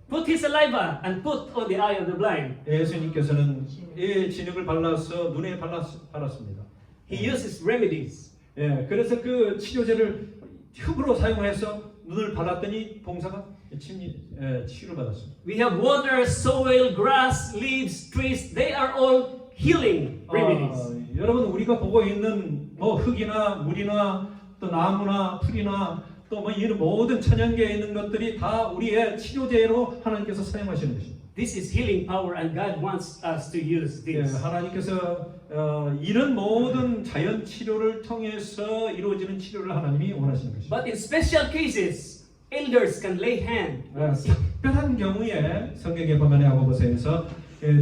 put His saliva and put on the eye of the blind. 예수님께서는 이 진흙을 발라서 눈에 발랐습니다. He uses remedies. 예, 그래서 그 치료제를 흙으로 사용해서 눈을 발랐더니 봉사가 치유를 받았습니다. We have water, soil, grass, leaves, trees. They are all healing remedies. 여러분 우리가 보고 있는 뭐 흙이나 물이나 또 나무나 풀이나 또 뭐 이런 모든 천연계에 있는 것들이 다 우리의 치료제로 하나님께서 사용하시는 것입니다. This is healing power, and God wants us to use 예, this. 하나님께서 이런 모든 자연 치료를 통해서 이루어지는 치료를 하나님이 원하시는 것입니다. But in special cases, elders can lay hand on the sick. 특별한 경우에 성경에 보면 야고보서에서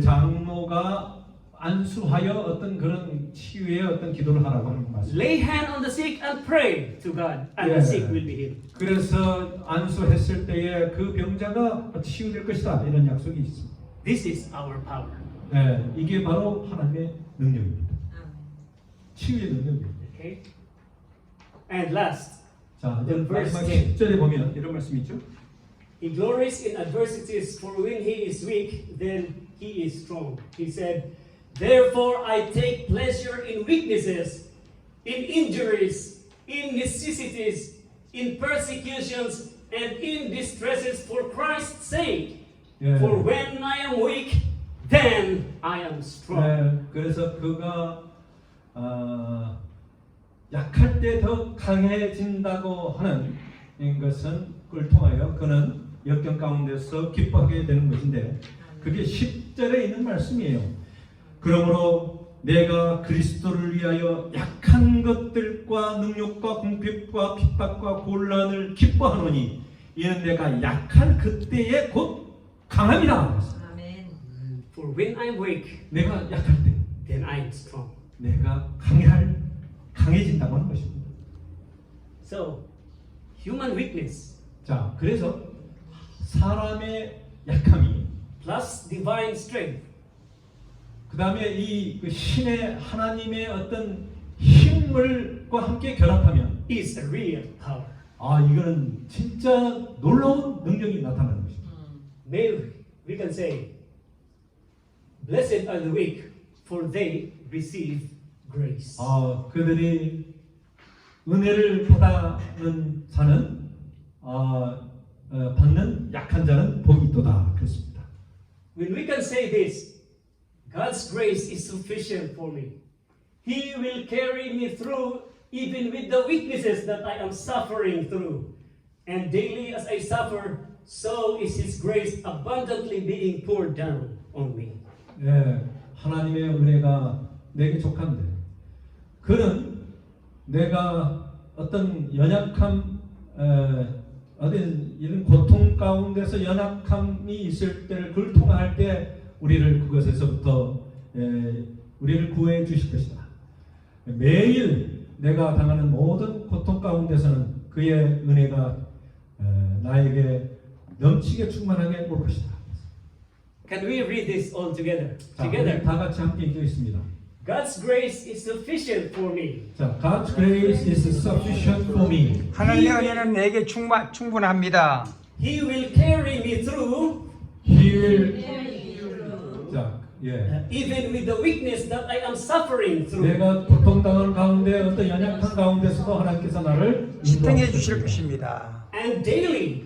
장로가 안수하여 어떤 그런 치유의 어떤 기도를 하라고 하는 말씀. Lay hand on the sick and pray to God, and Yeah. the sick will be healed. 그래서 안수했을 때에 그 병자가 치유될 것이다 이런 약속이 있습니다. This is our power. 네, 이게 바로 하나님의 능력입니다. 치유의 능력입니다. Okay. And last, 자, 이제 Verse 마지막 10. 10절에 보면 이런 말씀이 있죠. He glories in adversities, for when he is weak, then he is strong. He said, "Therefore I take pleasure in weaknesses, in injuries, in necessities, in persecutions, and in distresses for Christ's sake. 예. For when I am weak, then I am strong." 네, 그래서 그가 약할 때 더 강해진다고 하는 것은 그걸 통하여 그는 역경 가운데서 기뻐하게 되는 것인데 그게 10절에 있는 말씀이에요. 그러므로 내가 그리스도를 위하여 약한 것들과 능력과 궁핍과 핍박과 곤란을 기뻐하노니 이는 내가 약한 그때에 곧 강함이라. 아멘. For when I am weak, 내가 약할 때 then I am strong. 내가 강해진다고 하는 것입니다. So, human weakness 자, 그래서 사람의 약함이 plus divine strength 그 다음에 그 신의 하나님의 어떤 힘을과 함께 결합하면 is a real power. 이거는 진짜 놀라운 능력이 나타나는 것입니다. Maybe we can say, "Blessed are the weak, for they receive grace." 그들이 은혜를 받는 자는 받는 약한 자는 복이 있도다 그랬습니다. When we can say this, God's grace is sufficient for me. He will carry me through even with the weaknesses that I am suffering through. And daily as I suffer, so is His grace abundantly being poured down on me. 네, 하나님의 은혜가 내게 족한데 그는 내가 어떤 연약함 어떤 이런 고통 가운데서 연약함이 있을 때를 그걸 통화할 때 우리를 그것에서부터 우리를 구해 주실 것이다. 매일 내가 당하는 모든 고통 가운데서는 그의 은혜가 나에게 넘치게 충만하게 올 것이다. Can we read this all together? 자, Together. 우리 다 같이 함께 읽겠습니다. God's grace is sufficient for me. 자, God's grace is sufficient for me. 하나님의 은혜는 내게 충분합니다. He will carry me through He will. 자, 예. even with the weakness that I am suffering through. 내가 고통당하는 가운데 어떤 연약한 가운데서도 하나님께서 나를 지탱해 주실 것입니다. And daily,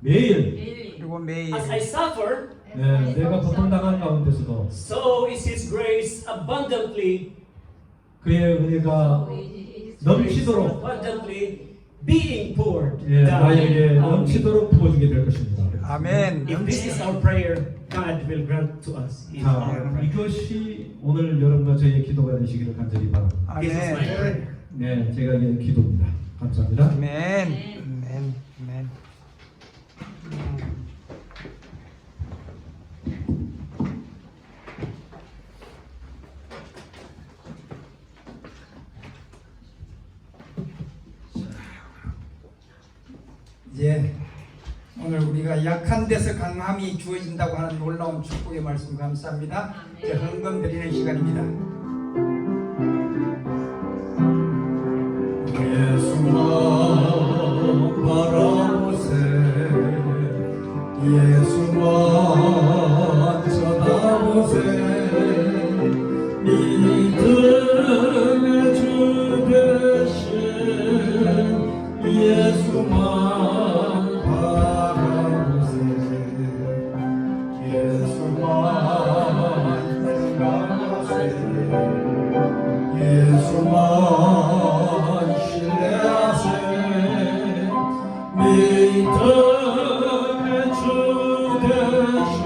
매일 그리고 매일 as I suffer, 내가 고통당하는 가운데서도 so is His grace abundantly 그의 은혜가 넘치도록 abundantly being poured 예, down 나에게 on me. 넘치도록 부어주게 될 것입니다. 아멘. If this is our prayer, God will grant to us His 자, power. 이것이 오늘 여러분과 저희의 기도가 되시기를 간절히 바랍니다. This is my 아멘. prayer. 네, 제가 이게 기도입니다. 감사합니다. 아멘. 아멘. 아멘. 이제 오늘 우리가 약한 데서 강함이 주어진다고 하는 놀라운 축복의 말씀 감사합니다. 이제 헌금 드리는 시간입니다. 예수만 바라보세 예수만 쳐다보세 믿음의 주 되신 예수만 바라보세 예수만 생각하세 예수만 신뢰하세 믿음의 주 되신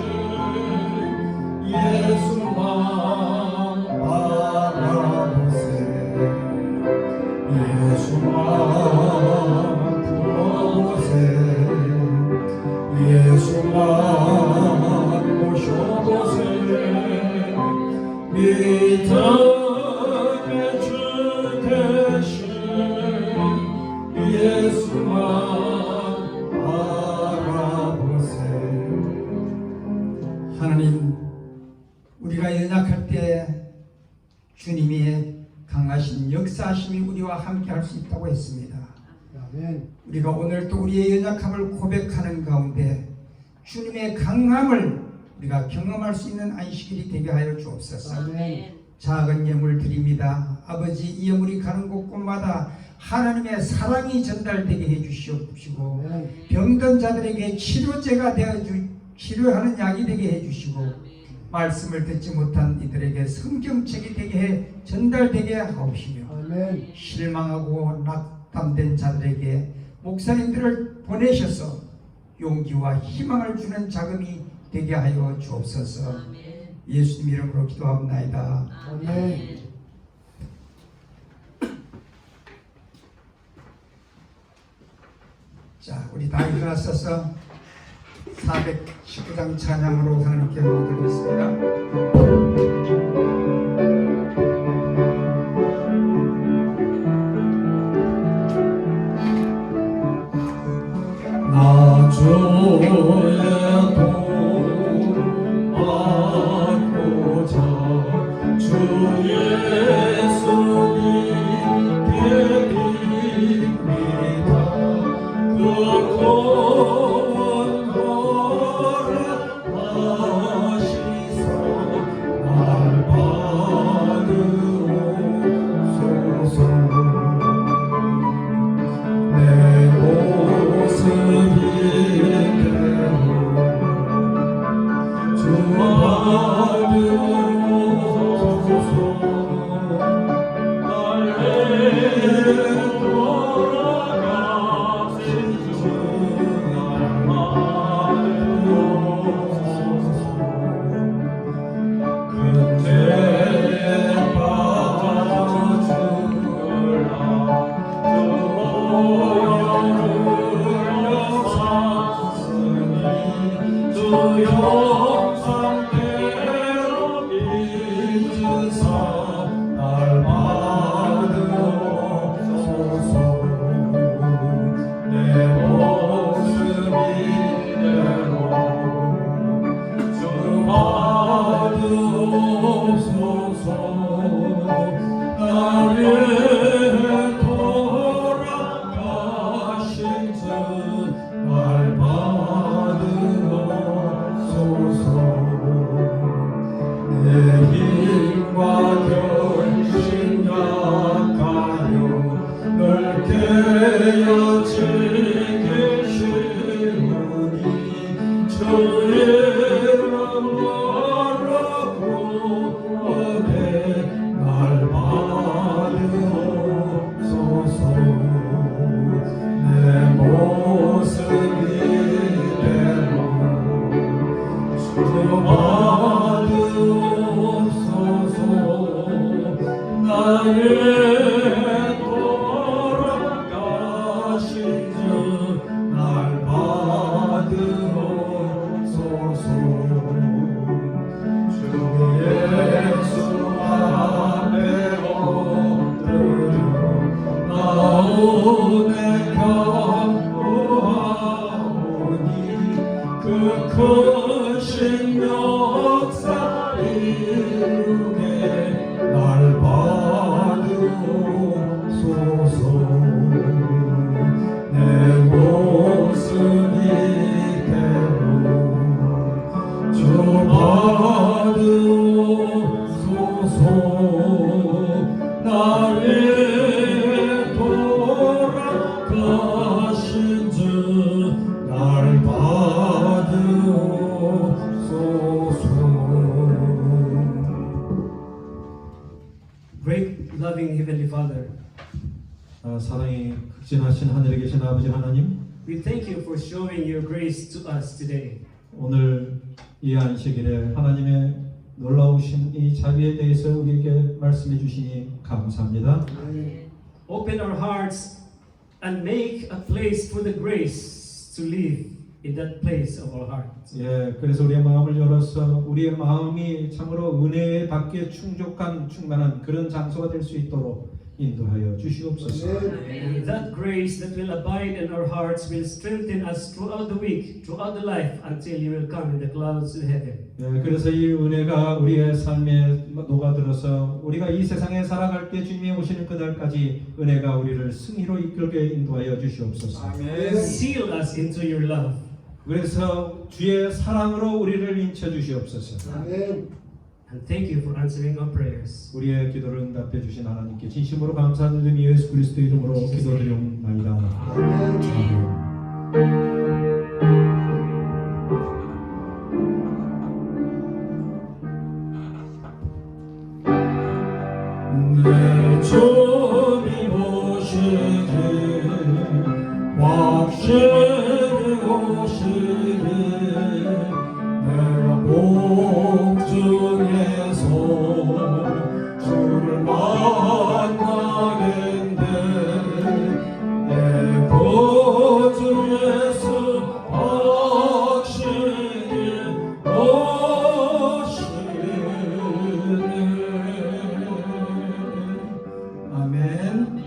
예수만 바라보세 예수만 부어보세 예수만 모셔보세 믿음의 주 되신 예수만 바라보세. 하나님, 우리가 연약할 때 주님의 강하신 역사하심이 우리와 함께 할 수 있다고 했습니다. 아멘. 우리가 오늘 또 우리의 연약함을 고백하는 가운데 주님의 강함을 우리가 경험할 수 있는 안식일이 되게 하여 주옵소서. 아멘. 작은 예물 드립니다. 아버지, 이 예물이 가는 곳곳마다 하나님의 사랑이 전달되게 해주시옵시고 아멘. 병든 자들에게 치료제가 치료하는 약이 되게 해주시고 말씀을 듣지 못한 이들에게 성경책이 되게 해 전달되게 하옵시며 아멘. 실망하고 낙담된 자들에게 목사님들을 보내셔서 용기와 희망을 주는 자금이 되게 하여 주옵소서. 예수님 이름으로 기도합나이다. 아멘. 자, 우리 다 일어나서서 419장 찬양으로 하나님께 드리겠습니다. 나 주의 돈 받고자 주 예수님께 빕니다. 그 구원 허락하시소 날 받으옵소서. 내 모습이 주 받으옵소서. 날에 돌아가신 주 날 받으옵소서. 그때 빠져 죽을라 주 영상대로 믿으사 날 받으옵소서. 내 모습 이대로 주 받으옵소서. 나를 돌아가신 주 날 받으옵소서. 내 힘과 결심 약하여 널 깨어지게 쉬우니 주의 이름으로 구원해 날 받으옵소서. 날 위해 돌아가신 주 날 받으옵소서. Great loving Heavenly Father, 사랑이 극진하신 하늘에 계신 아버지 하나님, we thank you for showing your grace to us today. 오늘 이 안식일에 하나님의 놀라우신 이 자비에 대해서 우리에게 말씀해 주시니 감사합니다. Open our hearts and make a place for the grace to live in that place of our hearts. 예, 그래서 우리의 마음을 열어서 우리의 마음이 참으로 은혜에 받기에 충만한 그런 장소가 될 수 있도록 인도하여 주시옵소서. And that grace that will abide in our hearts will strengthen us throughout the week, throughout the life, until you will come in the clouds to heaven. 예, 그래서 이 은혜가 우리의 삶에 녹아들어서 우리가 이 세상에 살아갈 때 주님이 오시는 그날까지 은혜가 우리를 승리로 이끌게 인도하여 주시옵소서. Seal us into your love. 그래서 주의 사랑으로 우리를 인쳐 주시옵소서. 아멘. And thank you for answering our prayers. 우리의 기도를 응답해 주신 하나님께 진심으로 감사드리며 예수 그리스도의 이름으로 기도드리옵나이다. 아멘. 내 주님 오시니 확실히 오시니 내가 복중에서 주를 만나겠네. 내 복중에서 확실히 오시니. 아멘.